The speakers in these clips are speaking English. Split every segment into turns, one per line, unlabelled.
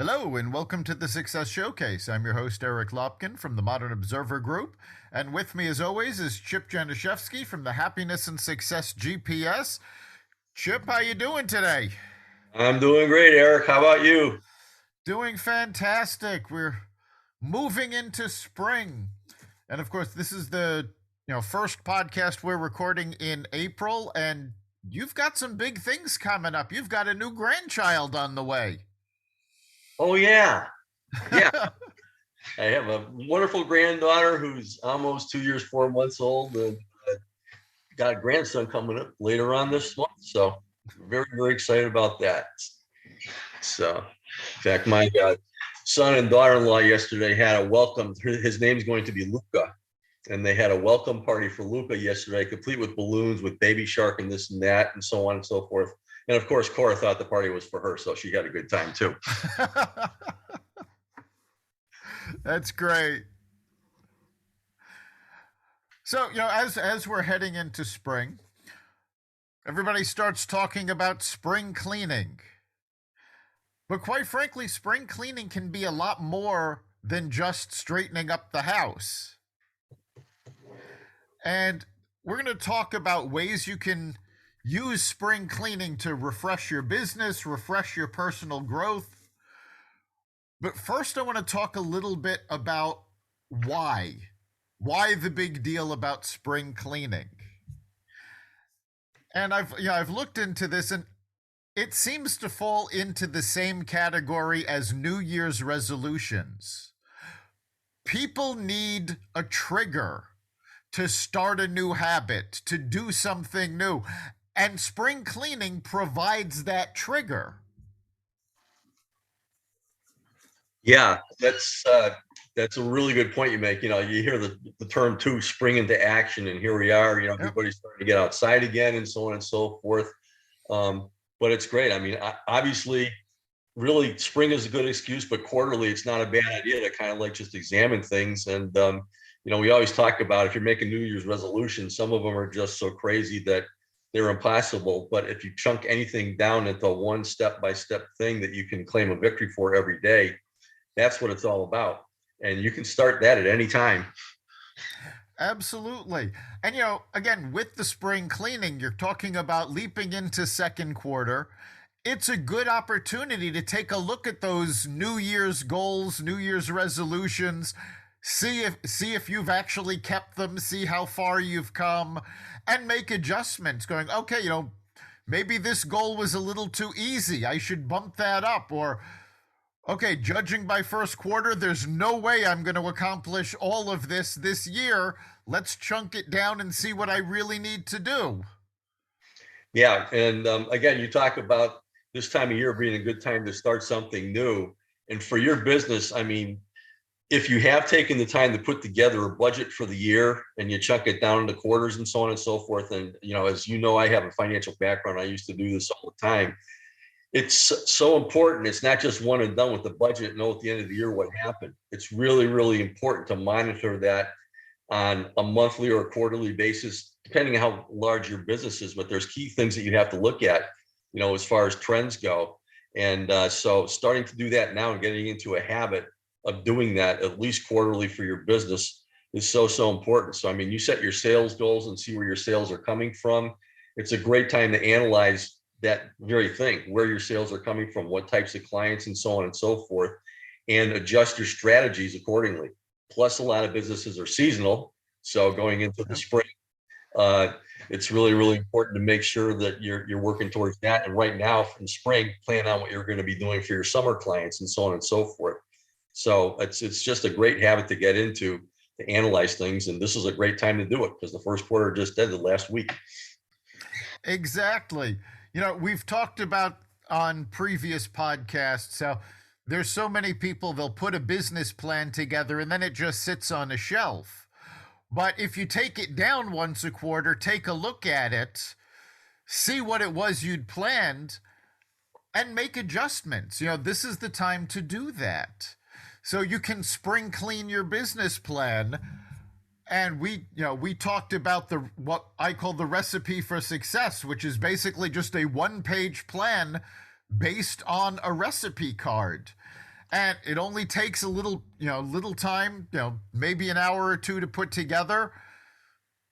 Hello, and welcome to the Success Showcase. I'm your host, Eric Lopkin from the Modern Observer Group. And with me, as always, is Chip Janiszewski from the Happiness and Success GPS. Chip, how you doing today?
I'm doing great, Eric. How about you?
Doing fantastic. We're moving into spring. And of course, this is the first podcast we're recording in April, and you've got some big things coming up. You've got a new grandchild on the way.
Oh, yeah. Yeah. I have a wonderful granddaughter who's almost 2 years, 4 months old, and got a grandson coming up later on this month. So, very, very excited about that. So, in fact, my son and daughter-in-law yesterday had a welcome. His name's going to be Luca. And they had a welcome party for Luca yesterday, complete with balloons, with baby shark and this and that, and so on and so forth. And of course, Cora thought the party was for her, so she had a good time too.
That's great. So, as we're heading into spring, everybody starts talking about spring cleaning. But quite frankly, spring cleaning can be a lot more than just straightening up the house. And we're going to talk about ways you can use spring cleaning to refresh your business, refresh your personal growth. But first, I want to talk a little bit about why. Why the big deal about spring cleaning? And I've looked into this, and it seems to fall into the same category as New Year's resolutions. People need a trigger to start a new habit, to do something new. And spring cleaning provides that trigger.
Yeah, that's a really good point you make. You hear the term too, spring into action, and here we are.
Yep.
Everybody's starting to get outside again, and so on and so forth. But it's great. I mean, obviously, really, spring is a good excuse, but quarterly, it's not a bad idea to kind of like just examine things. And we always talk about if you're making New Year's resolutions, some of them are just so crazy that they're impossible. But if you chunk anything down into one step-by-step thing that you can claim a victory for every day, that's what it's all about. And you can start that at any time.
Absolutely. And, again, with the spring cleaning, you're talking about leaping into second quarter. It's a good opportunity to take a look at those New Year's goals, New Year's resolutions, see if you've actually kept them, see how far you've come, and make adjustments going, okay, maybe this goal was a little too easy. I should bump that up. Or, okay, judging by first quarter, there's no way I'm going to accomplish all of this year. Let's chunk it down and see what I really need to do.
Yeah. And again, you talk about this time of year being a good time to start something new. And for your business, I mean, if you have taken the time to put together a budget for the year and you chunk it down into quarters and so on and so forth, and as you know, I have a financial background. I used to do this all the time. It's so important. It's not just one and done with the budget. Know at the end of the year what happened. It's really, really important to monitor that on a monthly or a quarterly basis, depending on how large your business is. But there's key things that you have to look at, as far as trends go. And so starting to do that now and getting into a habit of doing that at least quarterly for your business is so important. So, I mean, you set your sales goals and see where your sales are coming from. It's a great time to analyze that very thing, where your sales are coming from, what types of clients, and so on and so forth, and adjust your strategies accordingly. Plus, a lot of businesses are seasonal. So going into the spring, it's really, really important to make sure that you're working towards that. And right now in spring, plan on what you're going to be doing for your summer clients and so on and so forth. So it's just a great habit to get into, to analyze things. And this is a great time to do it because the first quarter just ended last week.
Exactly. We've talked about on previous podcasts how there's so many people, they'll put a business plan together and then it just sits on a shelf. But if you take it down once a quarter, take a look at it, see what it was you'd planned, and make adjustments. This is the time to do that. So you can spring clean your business plan. And we talked about what I call the recipe for success, which is basically just a one-page plan based on a recipe card. and it only takes a little, little time, maybe an hour or two to put together.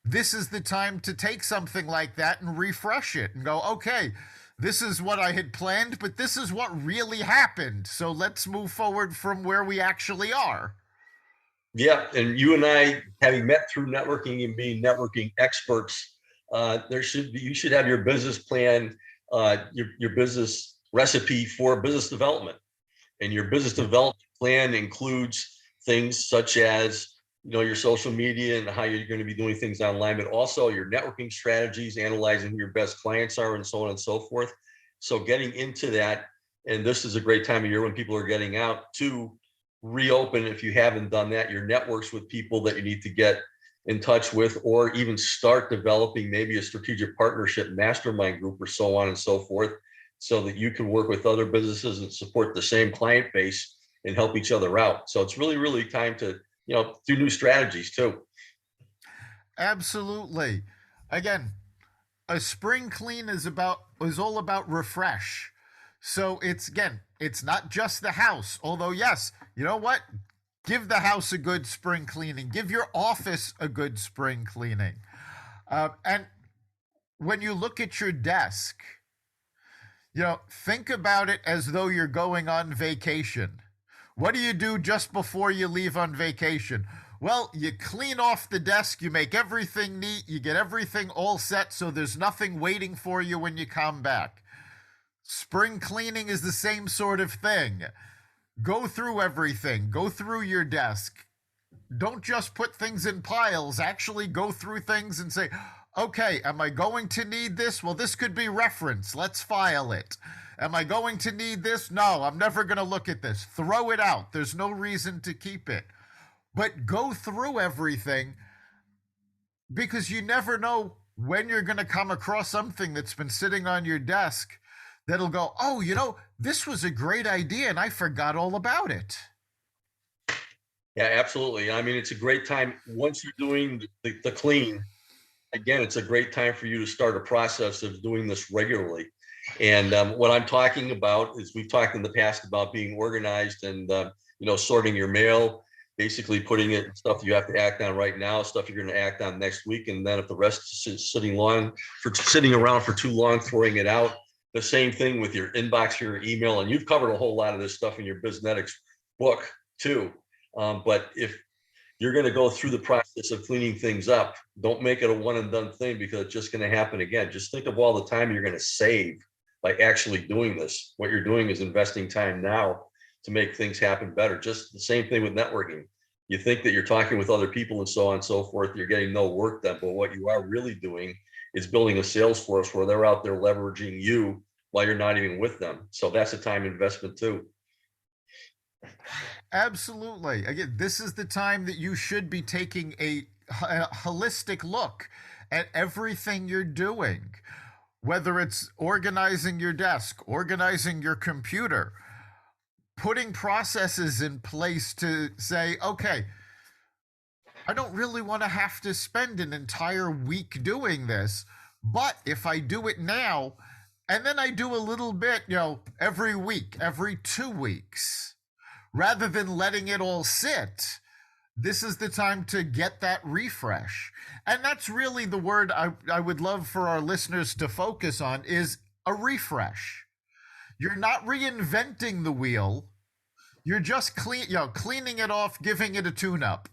This is the time to take something like that and refresh it and go, okay, this is what I had planned, but this is what really happened. So let's move forward from where we actually are.
Yeah, and you and I, having met through networking and being networking experts, you should have your business plan, your business recipe for business development, and your business development plan includes things such as your social media and how you're going to be doing things online, but also your networking strategies, analyzing who your best clients are, and so on and so forth. So getting into that, and this is a great time of year when people are getting out to reopen, if you haven't done that, your networks with people that you need to get in touch with, or even start developing maybe a strategic partnership mastermind group or so on and so forth, so that you can work with other businesses and support the same client base and help each other out. So it's really, really time to do new strategies too.
Absolutely. Again, a spring clean is all about refresh. So it's not just the house. Although yes, you know what? Give the house a good spring cleaning. Give your office a good spring cleaning. And when you look at your desk, think about it as though you're going on vacation. What do you do just before you leave on vacation? Well, you clean off the desk, you make everything neat, you get everything all set so there's nothing waiting for you when you come back. Spring cleaning is the same sort of thing. Go through everything, go through your desk. Don't just put things in piles, actually go through things and say, okay, am I going to need this? Well, this could be reference. Let's file it. Am I going to need this? No, I'm never going to look at this. Throw it out. There's no reason to keep it. But go through everything, because you never know when you're going to come across something that's been sitting on your desk that'll go, oh, this was a great idea and I forgot all about it.
Yeah, absolutely. I mean, it's a great time once you're doing the clean. Again, it's a great time for you to start a process of doing this regularly. And what I'm talking about is, we've talked in the past about being organized and sorting your mail, basically putting it stuff you have to act on right now, stuff you're going to act on next week, and then if the rest is sitting around for too long, throwing it out. The same thing with your inbox, your email, and you've covered a whole lot of this stuff in your Biznetics book too. But if you're going to go through the process of cleaning things up, don't make it a one and done thing, because it's just going to happen again. Just think of all the time you're going to save by actually doing this. What you're doing is investing time now to make things happen better. Just the same thing with networking. You think that you're talking with other people and so on and so forth, you're getting no work done, but what you are really doing is building a sales force where they're out there leveraging you while you're not even with them. So that's a time investment too.
Absolutely. Again, this is the time that you should be taking a holistic look at everything you're doing, whether it's organizing your desk, organizing your computer, putting processes in place to say, okay, I don't really want to have to spend an entire week doing this, but if I do it now, and then I do a little bit, every week, every 2 weeks, rather than letting it all sit, this is the time to get that refresh. And that's really the word I would love for our listeners to focus on, is a refresh. You're not reinventing the wheel. You're just cleaning it off, giving it a tune-up.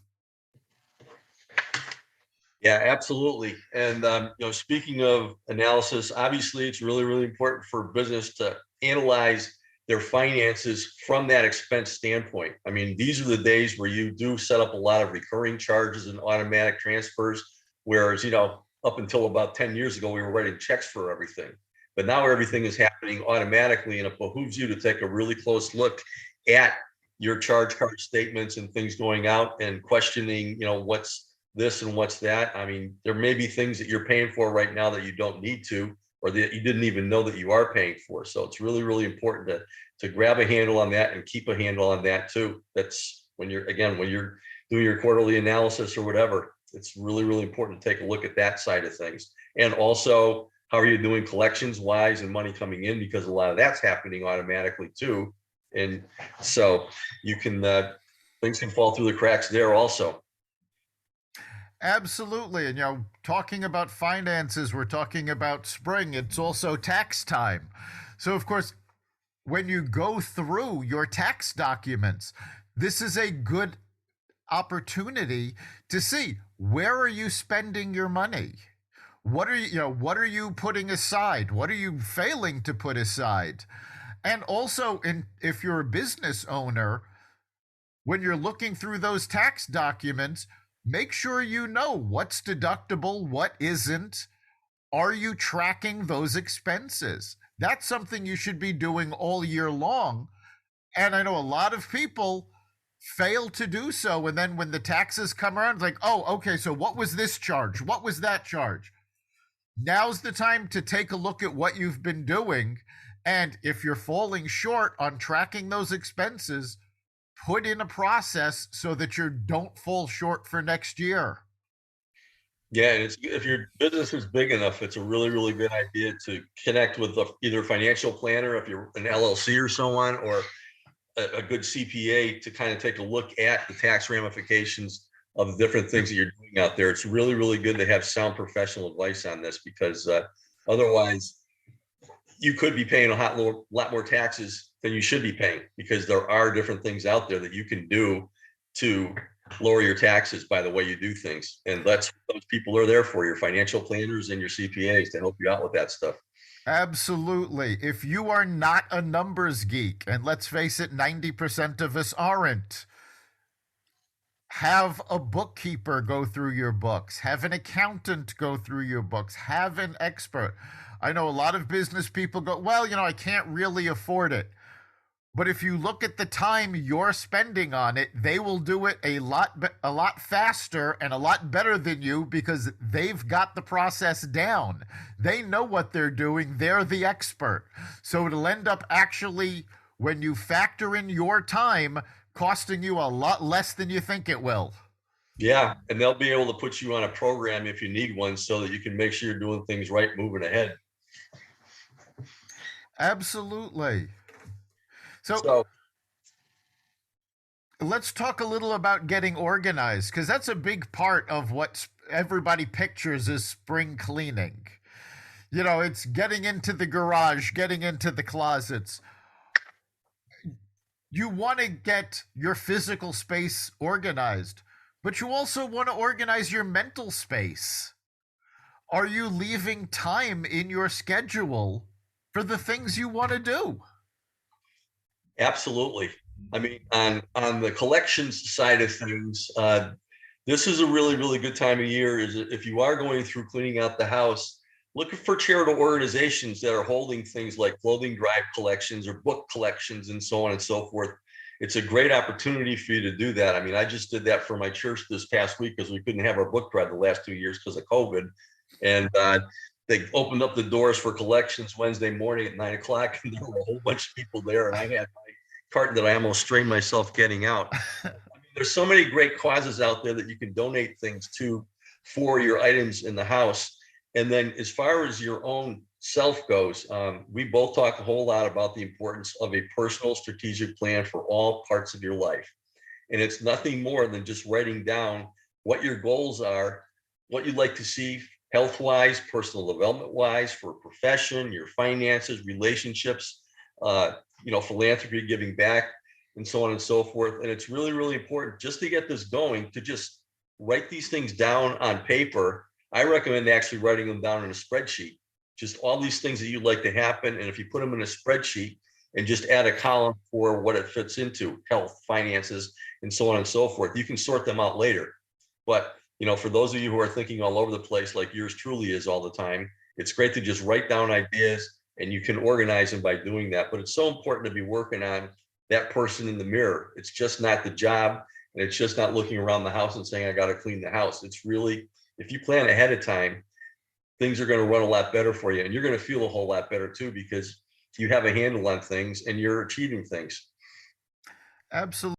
Yeah, absolutely. And speaking of analysis, obviously it's really, really important for business to analyze their finances from that expense standpoint. I mean, these are the days where you do set up a lot of recurring charges and automatic transfers, whereas, up until about 10 years ago, we were writing checks for everything. But now everything is happening automatically, and it behooves you to take a really close look at your charge card statements and things going out, and questioning, what's this and what's that. I mean, there may be things that you're paying for right now that you don't need to, or that you didn't even know that you are paying for. So it's really, really important to grab a handle on that and keep a handle on that too. That's when you're doing your quarterly analysis or whatever, it's really, really important to take a look at that side of things. And also, how are you doing collections wise and money coming in? Because a lot of that's happening automatically too. And so you can, things can fall through the cracks there also.
Absolutely. And, talking about finances, we're talking about spring. It's also tax time. So, of course, when you go through your tax documents, this is a good opportunity to see, where are you spending your money? What are you putting aside? What are you failing to put aside? And also, if you're a business owner, when you're looking through those tax documents, make sure you know what's deductible, what isn't. Are you tracking those expenses? That's something you should be doing all year long. And I know a lot of people fail to do so. And then when the taxes come around, it's like, oh, okay, so what was this charge? What was that charge? Now's the time to take a look at what you've been doing. And if you're falling short on tracking those expenses, put in a process so that you don't fall short for next year.
Yeah, and if your business is big enough, it's a really, really good idea to connect with either a financial planner, if you're an LLC or so on, or a good CPA to kind of take a look at the tax ramifications of the different things that you're doing out there. It's really, really good to have sound professional advice on this, because otherwise you could be paying a lot more taxes than you should be paying, because there are different things out there that you can do to lower your taxes by the way you do things. And those people are there for, your financial planners and your CPAs, to help you out with that stuff.
Absolutely. If you are not a numbers geek, and let's face it, 90% of us aren't, have a bookkeeper go through your books, have an accountant go through your books, have an expert. I know a lot of business people go, well, I can't really afford it. But if you look at the time you're spending on it, they will do it a lot faster and a lot better than you, because they've got the process down. They know what they're doing. They're the expert. So it'll end up actually, when you factor in your time, costing you a lot less than you think it will.
Yeah, and they'll be able to put you on a program if you need one, so that you can make sure you're doing things right, moving ahead.
Absolutely.
So
let's talk a little about getting organized, because that's a big part of what everybody pictures as spring cleaning. It's getting into the garage, getting into the closets. You want to get your physical space organized, but you also want to organize your mental space. Are you leaving time in your schedule for the things you want to do?
absolutely. I mean, on the collections side of things, this is a really, really good time of year. Is if you are going through cleaning out the house, looking for charitable organizations that are holding things like clothing drive collections or book collections and so on and so forth. It's a great opportunity for you to do that. I mean, I just did that for my church this past week, because we couldn't have our book drive the last 2 years because of COVID. And they opened up the doors for collections Wednesday morning at 9 o'clock, and there were a whole bunch of people there. And I had my carton that I almost strained myself getting out. I mean, there's so many great causes out there that you can donate things to for your items in the house. And then as far as your own self goes, we both talk a whole lot about the importance of a personal strategic plan for all parts of your life. And it's nothing more than just writing down what your goals are, what you'd like to see health-wise, personal development-wise, for a profession, your finances, relationships, philanthropy, giving back, and so on and so forth. And it's really, really important, just to get this going, to just write these things down on paper. I recommend actually writing them down in a spreadsheet, just all these things that you'd like to happen. And if you put them in a spreadsheet and just add a column for what it fits into, health, finances, and so on and so forth, you can sort them out later. But for those of you who are thinking all over the place, like yours truly is all the time, it's great to just write down ideas, and you can organize them by doing that. But it's so important to be working on that person in the mirror. It's just not the job, and it's just not looking around the house and saying, I got to clean the house. It's really, if you plan ahead of time, things are going to run a lot better for you, and you're going to feel a whole lot better too, because you have a handle on things and you're achieving things.
Absolutely.